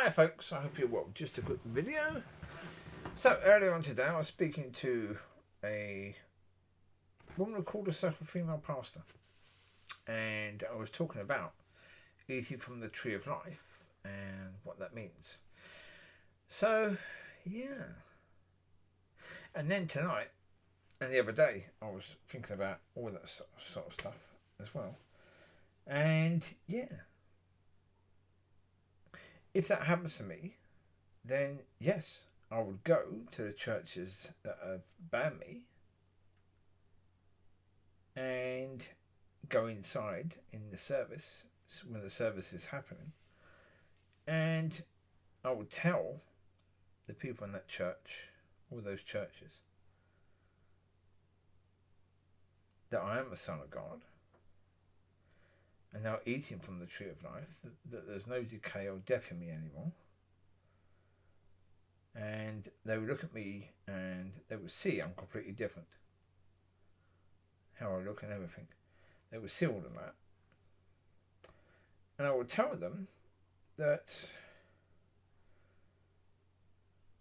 Hi folks, I hope you're well. Just a quick video. So earlier on today I was speaking to a woman who called herself a female pastor, and I was talking about eating from the tree of life and what that means. So yeah, and then tonight and the other day I was thinking about all that sort of stuff as well. And yeah, if that happens to me, then yes, I would go to the churches that have banned me and go inside in the service when the service is happening, and I would tell the people in that church, all those churches, that I am a son of God and now eating from the tree of life, that there's no decay or death in me anymore. And they would look at me and they would see I'm completely different. How I look and everything. They would see all of that. And I would tell them that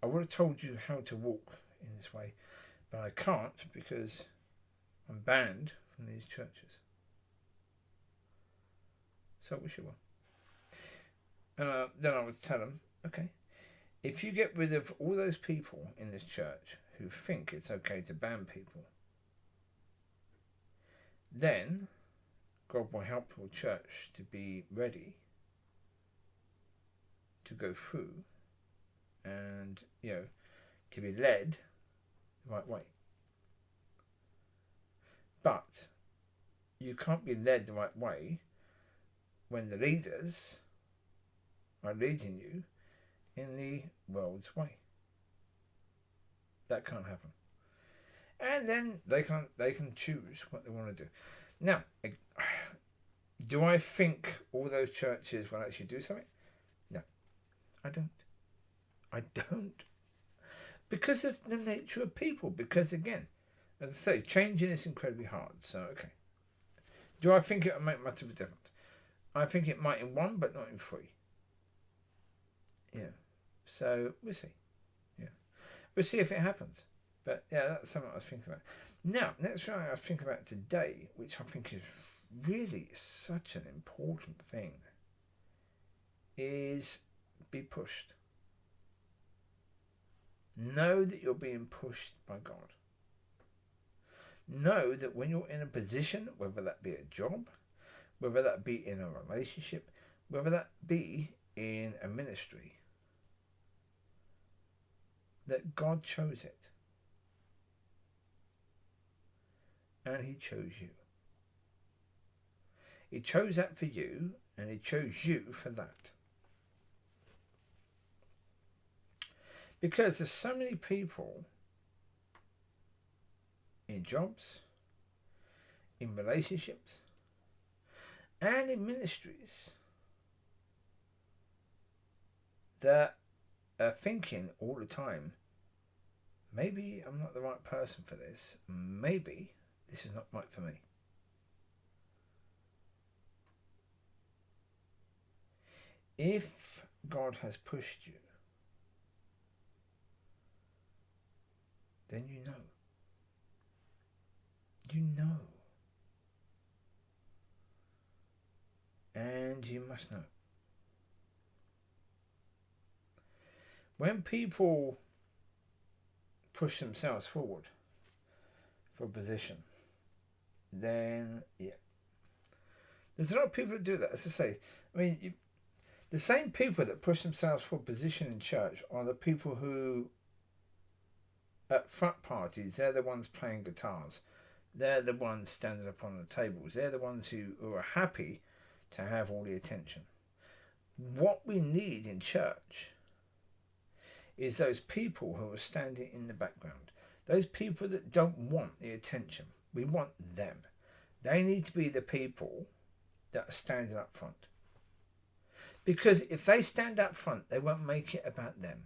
I would have told you how to walk in this way, but I can't because I'm banned from these churches. So I wish you well. And then I would tell them, okay, if you get rid of all those people in this church who think it's okay to ban people, then God will help your church to be ready to go through and, to be led the right way. But you can't be led the right way when the leaders are leading you in the world's way. That can't happen. And then they can choose what they want to do. Now, do I think all those churches will actually do something? No, I don't. Because of the nature of people. Because again, as I say, changing is incredibly hard. So, okay. Do I think it will make much of a difference? I think it might in one, but not in three. Yeah. So, we'll see. Yeah. We'll see if it happens. But, yeah, that's something I was thinking about. Now, next thing I was thinking about today, which I think is really such an important thing, is be pushed. Know that you're being pushed by God. Know that when you're in a position, whether that be a job, whether that be in a relationship, whether that be in a ministry, that God chose it. And he chose you. He chose that for you, and he chose you for that. Because there's so many people in jobs, in relationships, and in ministries that are thinking all the time, maybe I'm not the right person for this. Maybe this is not right for me. If God has pushed you, then you know. You know. And you must know. When people push themselves forward for a position, then, yeah. There's a lot of people that do that, as I say. I mean, the same people that push themselves for a position in church are the people who, at front parties, they're the ones playing guitars. They're the ones standing up on the tables. They're the ones who are happy to have all the attention. What we need in church is those people who are standing in the background. Those people that don't want the attention. We want them. They need to be the people that are standing up front. Because if they stand up front, they won't make it about them.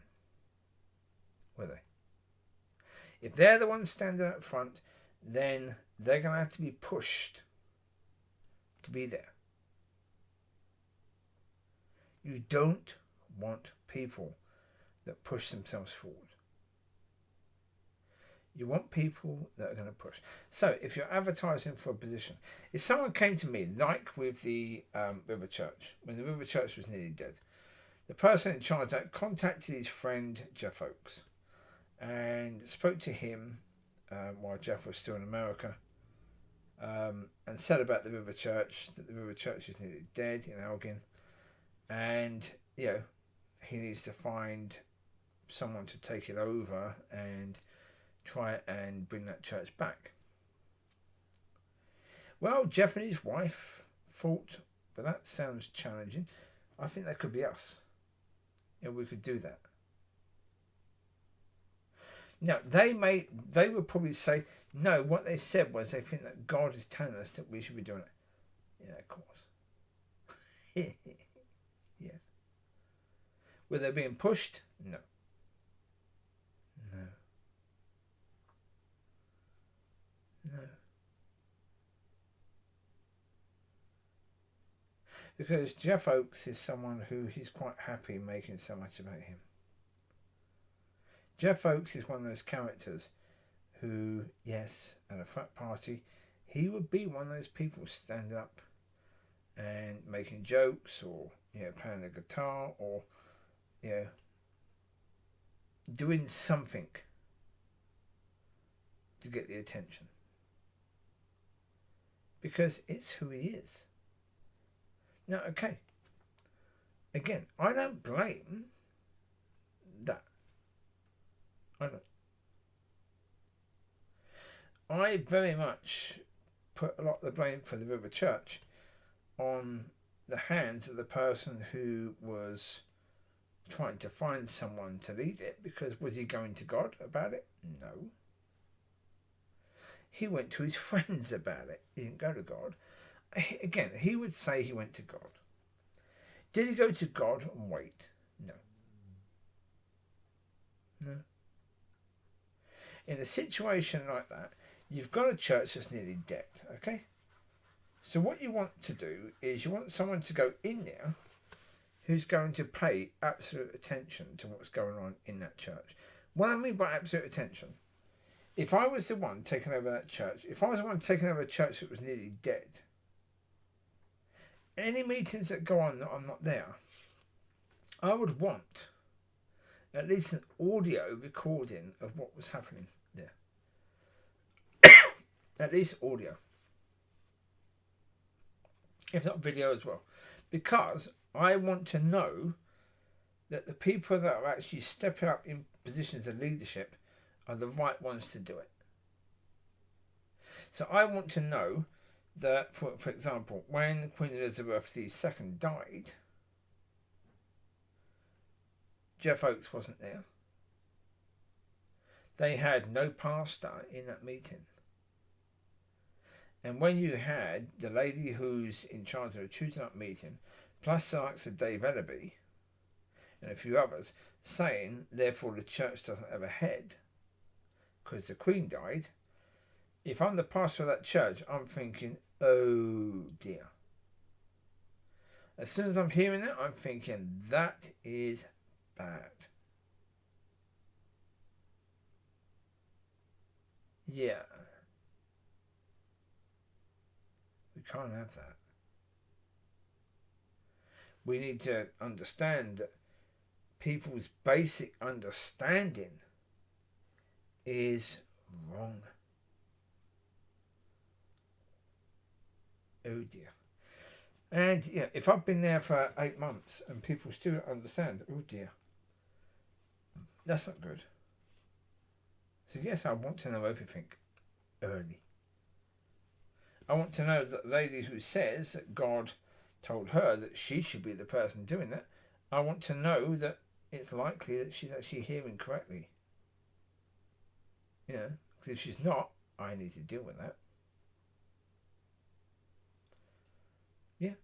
Will they? If they're the ones standing up front, then they're going to have to be pushed to be there. You don't want people that push themselves forward. You want people that are going to push. So if you're advertising for a position, if someone came to me, like with the River Church, when the River Church was nearly dead, the person in charge that contacted his friend Jeff Oakes and spoke to him while Jeff was still in America, and said about the River Church, that the River Church is nearly dead in Elgin, and he needs to find someone to take it over and try and bring that church back. Well, Jeff and his wife thought, but that sounds challenging. I think that could be us. We could do that. Now, they would probably say, no, what they said was they think that God is telling us that we should be doing it. Yeah, of course. Yeah. Were they being pushed? No. No. No. Because Jeff Oakes is someone who he's quite happy making so much about him. Jeff Oakes is one of those characters who, yes, at a frat party, he would be one of those people standing up and making jokes, or playing the guitar, or doing something to get the attention. Because it's who he is. Now, okay. Again, I don't blame that. I don't. I very much put a lot of the blame for the River Church on the hands of the person who was trying to find someone to lead it, because was he going to God about it? No. He went to his friends about it. He didn't go to God. Again, he would say he went to God. Did he go to God and wait? No. No. In a situation like that, you've got a church that's nearly dead, okay? So what you want to do is you want someone to go in there who's going to pay absolute attention to what's going on in that church. What I mean by absolute attention, if I was the one taking over that church, if I was the one taking over a church that was nearly dead, any meetings that go on that I'm not there, I would want at least an audio recording of what was happening there. At least audio. If not video as well. Because I want to know that the people that are actually stepping up in positions of leadership are the right ones to do it. So I want to know that, for example, when Queen Elizabeth II died, Jeff Oakes wasn't there. They had no pastor in that meeting. And when you had the lady who's in charge of the choosing up meeting, plus the likes of Dave Ellaby and a few others, saying, therefore the church doesn't have a head because the Queen died, if I'm the pastor of that church, I'm thinking, oh dear. As soon as I'm hearing that, I'm thinking, that is bad. Yeah. We can't have that. We need to understand that people's basic understanding is wrong. Oh dear. And if I've been there for 8 months and people still don't understand, oh dear, that's not good. So yes, I want to know everything early. I want to know that the lady who says that God told her that she should be the person doing that, I want to know that it's likely that she's actually hearing correctly. Because if she's not, I need to deal with that. Yeah.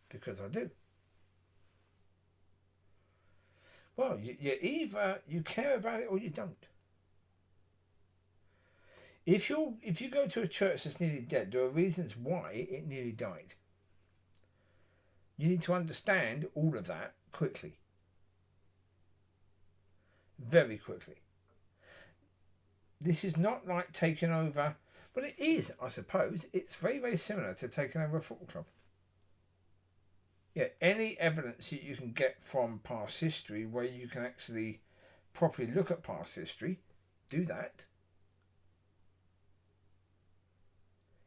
Because I do. Well, either you care about it or you don't. If you go to a church that's nearly dead, there are reasons why it nearly died. You need to understand all of that quickly. very quickly. This is not like taking over, but it is, I suppose. It's very, very similar to taking over a football club. Yeah, any evidence that you can get from past history where you can actually properly look at past history, do that.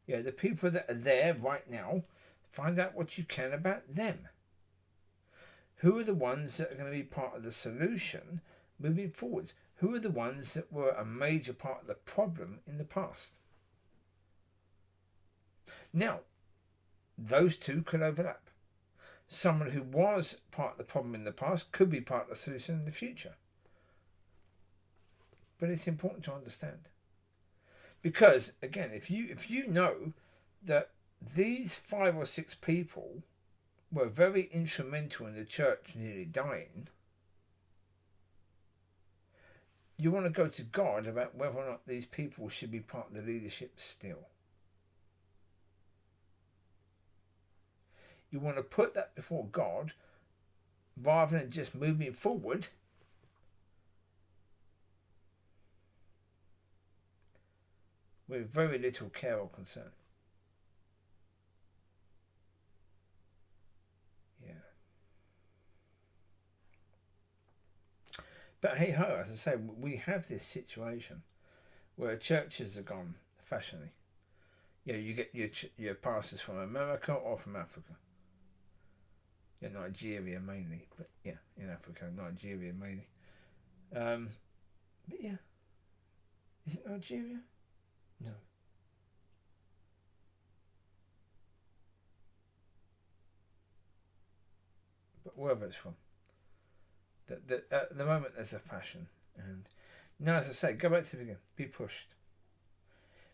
Yeah, the people that are there right now, find out what you can about them. Who are the ones that are going to be part of the solution moving forwards? Who are the ones that were a major part of the problem in the past? Now, those two could overlap. Someone who was part of the problem in the past could be part of the solution in the future. But it's important to understand. Because, again, if you know that these 5 or 6 people were very instrumental in the church nearly dying, you want to go to God about whether or not these people should be part of the leadership still. You want to put that before God rather than just moving forward with very little care or concern. Yeah. But hey ho, as I say, we have this situation where churches are gone fashionably. You know, you get your pastors from America or from Africa. Yeah, Nigeria mainly, but yeah, in Africa, Nigeria mainly. But yeah, is it Nigeria? No. But wherever it's from. At the moment there's a fashion. And now, as I say, go back to the beginning. Be pushed.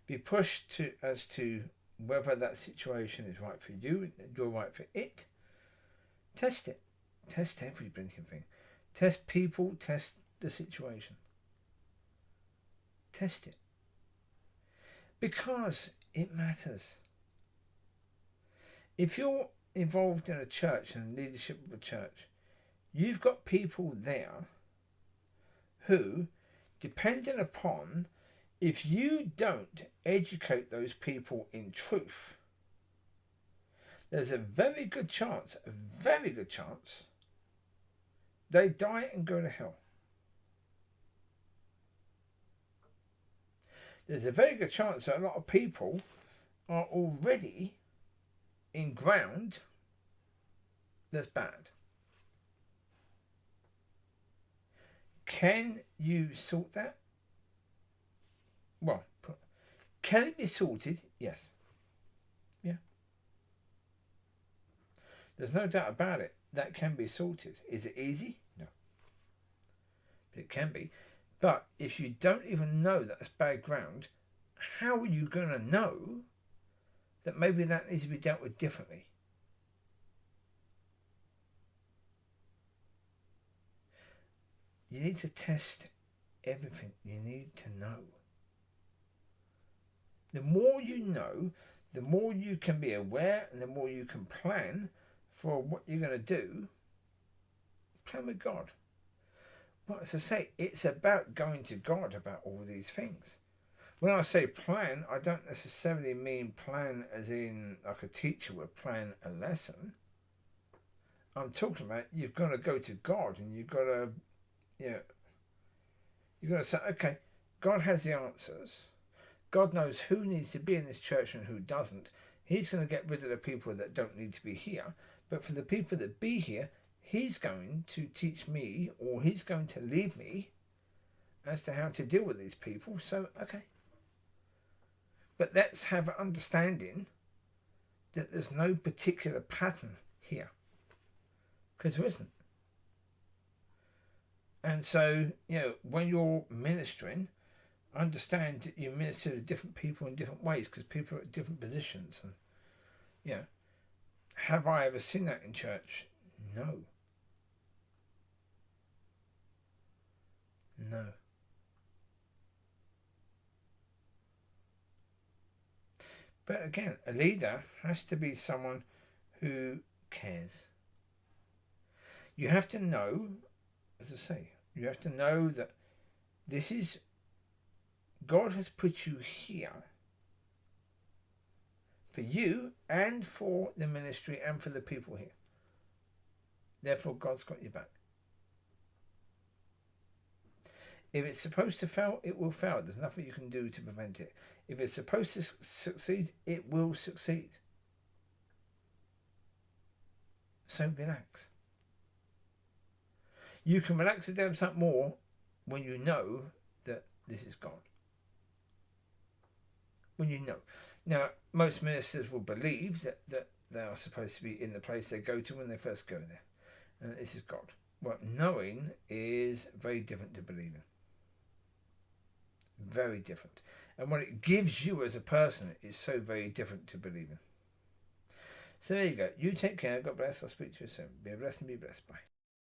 Be pushed as to whether that situation is right for you, you're right for it. Test it. Test every blinking thing. Test people, test the situation. Test it. Because it matters. If you're involved in a church and leadership of a church, you've got people there who, depending upon, if you don't educate those people in truth, there's a very good chance, they die and go to hell. There's a very good chance that a lot of people are already in ground that's bad. Can you sort that? Well, can it be sorted? Yes. Yeah. There's no doubt about it. That can be sorted. Is it easy? No. But it can be. But if you don't even know that's bad ground, how are you going to know that maybe that needs to be dealt with differently? You need to test everything. You need to know. The more you know, the more you can be aware and the more you can plan for what you're going to do. Plan with God. Well, as I say, it's about going to God about all these things. When I say plan, I don't necessarily mean plan as in like a teacher would plan a lesson. I'm talking about you've got to go to God and you've got to, you've got to say, okay, God has the answers. God knows who needs to be in this church and who doesn't. He's going to get rid of the people that don't need to be here. But for the people that be here, He's going to teach me, or He's going to lead me as to how to deal with these people. So, okay. But let's have an understanding that there's no particular pattern here. Because there isn't. And so, when you're ministering, understand that you minister to different people in different ways because people are at different positions. And, have I ever seen that in church? No. No. But again, a leader has to be someone who cares. You have to know, as I say, You have to know that this is, God has put you here for you and for the ministry and for the people here. Therefore, God's got your back. If it's supposed to fail, it will fail. There's nothing you can do to prevent it. If it's supposed to succeed, it will succeed. So relax. You can relax a damn sight more when you know that this is God. When you know. Now, most ministers will believe that they are supposed to be in the place they go to when they first go there. And this is God. Well, knowing is very different to believing. Very different. And what it gives you as a person is so very different to believing. So there you go. You take care. God bless. I'll speak to you soon. Be blessed and be blessed. Bye.